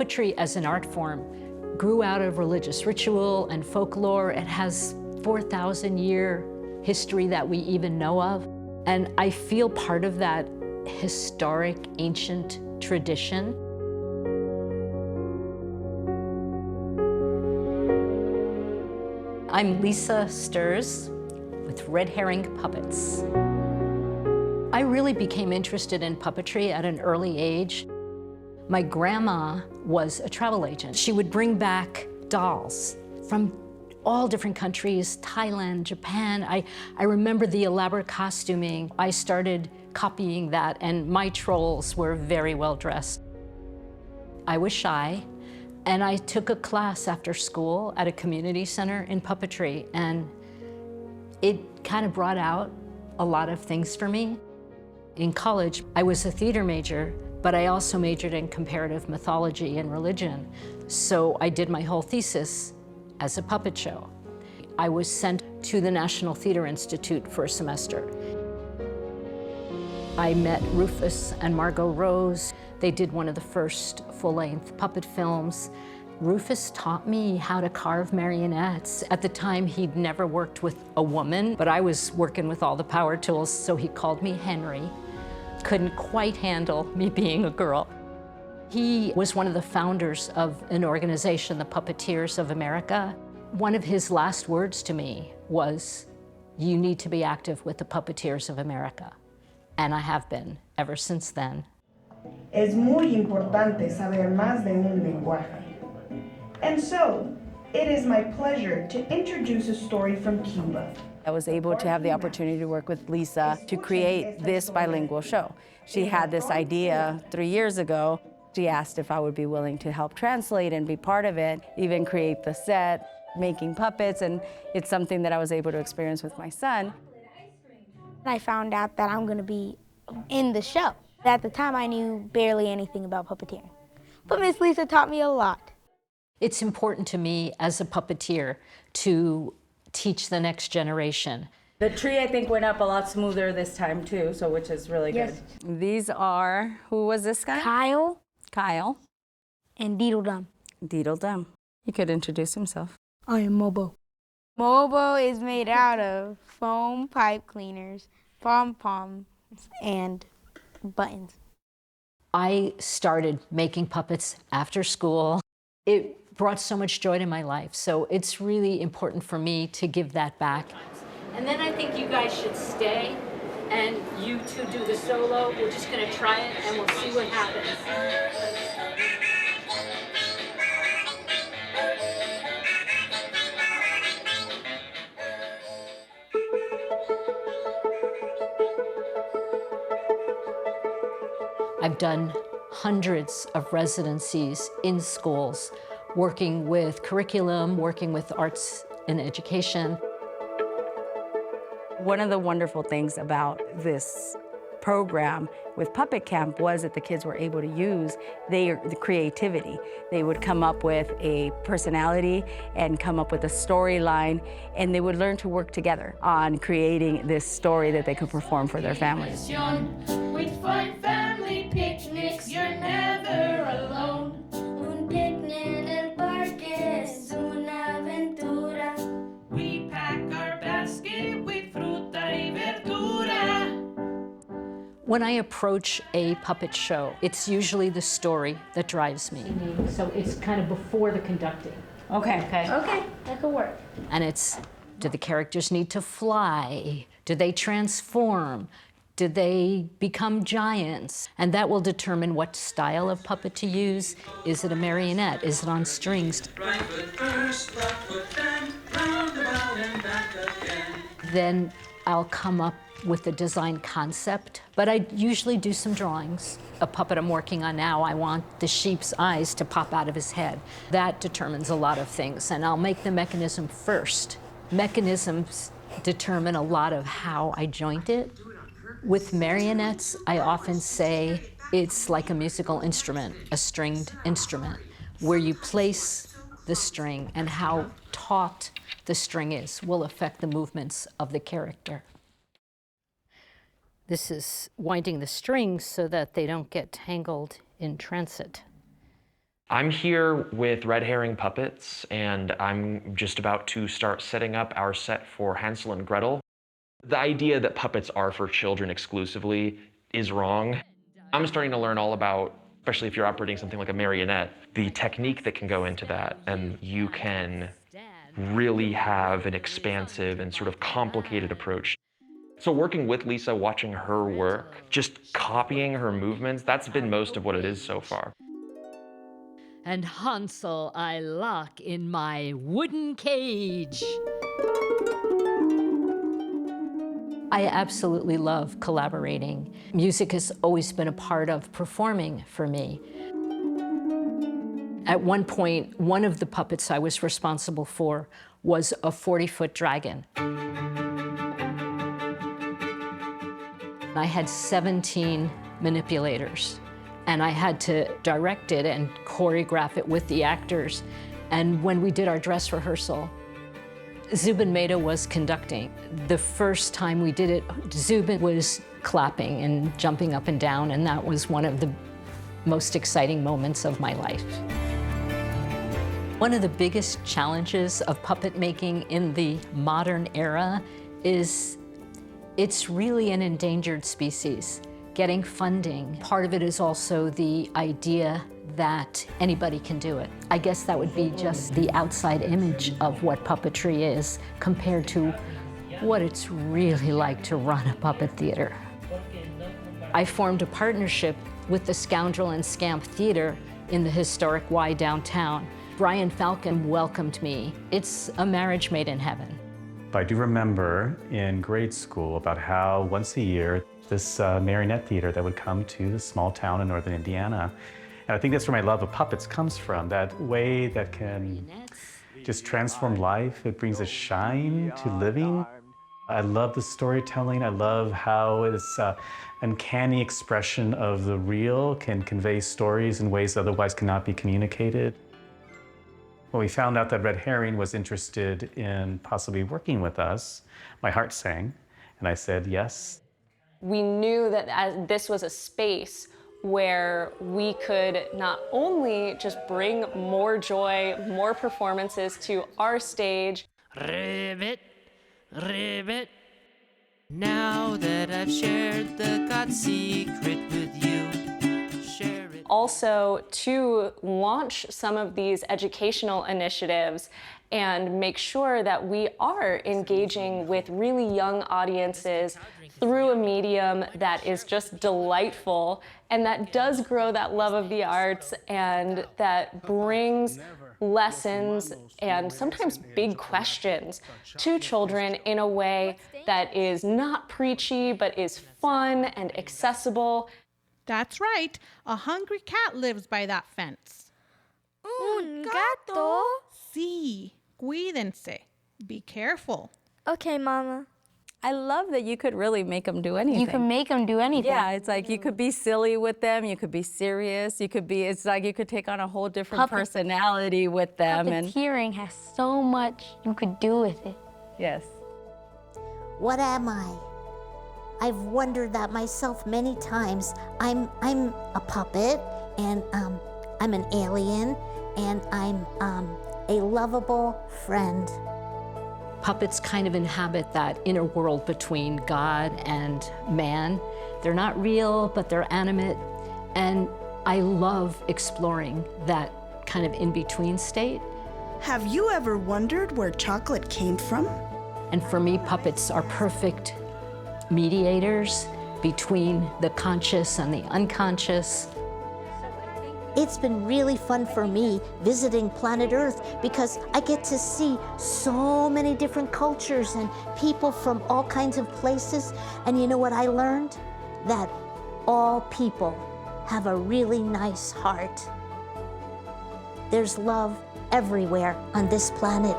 Puppetry as an art form grew out of religious ritual and folklore. It has 4,000-year history that we even know of. And I feel part of that historic, ancient tradition. I'm Aimee Sturz with Red Herring Puppets. I really became interested in puppetry at an early age. My grandma was a travel agent. She would bring back dolls from all different countries, Thailand, Japan. I remember the elaborate costuming. I started copying that, and my trolls were very well dressed. I was shy, and I took a class after school at a community center in puppetry, and it kind of brought out a lot of things for me. In college, I was a theater major, but I also majored in comparative mythology and religion. So I did my whole thesis as a puppet show. I was sent to the National Theater Institute for a semester. I met Rufus and Margot Rose. They did one of the first full-length puppet films. Rufus taught me how to carve marionettes. At the time, he'd never worked with a woman, but I was working with all the power tools, so he called me Henry. Couldn't quite handle me being a girl. He was one of the founders of an organization, the Puppeteers of America. One of his last words to me was, "You need to be active with the Puppeteers of America." And I have been ever since then. Es muy importante saber más de un lenguaje. And so, it is my pleasure to introduce a story from Cuba. I was able to have the opportunity to work with Lisa to create this bilingual show. She had this idea 3 years ago. She asked if I would be willing to help translate and be part of it, even create the set, making puppets, and it's something that I was able to experience with my son. I found out that I'm gonna be in the show. At the time, I knew barely anything about puppeteering, but Miss Lisa taught me a lot. It's important to me as a puppeteer to teach the next generation. The tree, I think, went up a lot smoother this time, too, so which is really good. These are, who was this guy? Kyle Kyle. and Deedledum. Deedledum. He could introduce himself. I am Mobo. Mobo is made out of foam pipe cleaners, pom-poms, and buttons. I started making puppets after school. It brought so much joy to my life, so it's really important for me to give that back. And then I think you guys should stay, and you two do the solo. We're just gonna try it, and we'll see what happens. I've done hundreds of residencies in schools, working with curriculum, working with arts and education. One of the wonderful things about this program with Puppet Camp was that the kids were able to use the creativity. They would come up with a personality and come up with a storyline, and they would learn to work together on creating this story that they could perform for their families. With fun family picnics, you're never alone. Un picnic en el parque es una aventura. We pack our basket with fruta y verdura. When I approach a puppet show, it's usually the story that drives me. So it's kind of before the conducting. Okay. Okay, that could work. And it's, do the characters need to fly? Do they transform? Do they become giants? And that will determine what style of puppet to use. Is it a marionette? Is it on strings? Right foot first, left foot bend, roundabout and back again. Then I'll come up with a design concept, but I usually do some drawings. A puppet I'm working on now, I want the sheep's eyes to pop out of his head. That determines a lot of things, and I'll make the mechanism first. Mechanisms determine a lot of how I joint it. With marionettes, I often say it's like a musical instrument, a stringed instrument, where you place the string and how taut the string is will affect the movements of the character. This is winding the strings so that they don't get tangled in transit. I'm here with Red Herring Puppets, and I'm just about to start setting up our set for Hansel and Gretel. The idea that puppets are for children exclusively is wrong. I'm starting to learn all about, especially if you're operating something like a marionette, the technique that can go into that, and you can really have an expansive and sort of complicated approach. So working with Lisa, watching her work, just copying her movements, that's been most of what it is so far. And Hansel I lock in my wooden cage. I absolutely love collaborating. Music has always been a part of performing for me. At one point, one of the puppets I was responsible for was a 40-foot dragon. I had 17 manipulators, and I had to direct it and choreograph it with the actors. And when we did our dress rehearsal, Zubin Mehta was conducting. The first time we did it, Zubin was clapping and jumping up and down, and that was one of the most exciting moments of my life. One of the biggest challenges of puppet making in the modern era is it's really an endangered species. Getting funding, part of it is also the idea that anybody can do it. I guess that would be just the outside image of what puppetry is compared to what it's really like to run a puppet theater. I formed a partnership with the Scoundrel and Scamp Theater in the historic Y downtown. Brian Falcon welcomed me. It's a marriage made in heaven. I do remember in grade school about how once a year this marionette theater that would come to this small town in northern Indiana. And I think that's where my love of puppets comes from, that way that can just transform life. It brings a shine to living. I love the storytelling. I love how this uncanny expression of the real can convey stories in ways that otherwise cannot be communicated. When we found out that Red Herring was interested in possibly working with us, my heart sang, and I said yes. We knew that this was a space where we could not only just bring more joy, more performances to our stage. Ribbit, ribbit. Now that I've shared the God secret with you, share it. Also to launch some of these educational initiatives and make sure that we are engaging with really young audiences through a medium that is just delightful and that does grow that love of the arts and that brings lessons and sometimes big questions to children in a way that is not preachy but is fun and accessible. That's right. A hungry cat lives by that fence. Un gato? Sí, cuídense. Be careful. Okay, Mama. I love that you could really make them do anything. You can make them do anything. Yeah, it's like you could be silly with them, you could be serious, you could be, it's like you could take on a whole different personality with them. Puppeteering has so much you could do with it. Yes. What am I? I've wondered that myself many times. I'm a puppet, and I'm an alien, and I'm a lovable friend. Puppets kind of inhabit that inner world between God and man. They're not real, but they're animate. And I love exploring that kind of in-between state. Have you ever wondered where chocolate came from? And for me, puppets are perfect mediators between the conscious and the unconscious. It's been really fun for me visiting planet Earth because I get to see so many different cultures and people from all kinds of places. And you know what I learned? That all people have a really nice heart. There's love everywhere on this planet.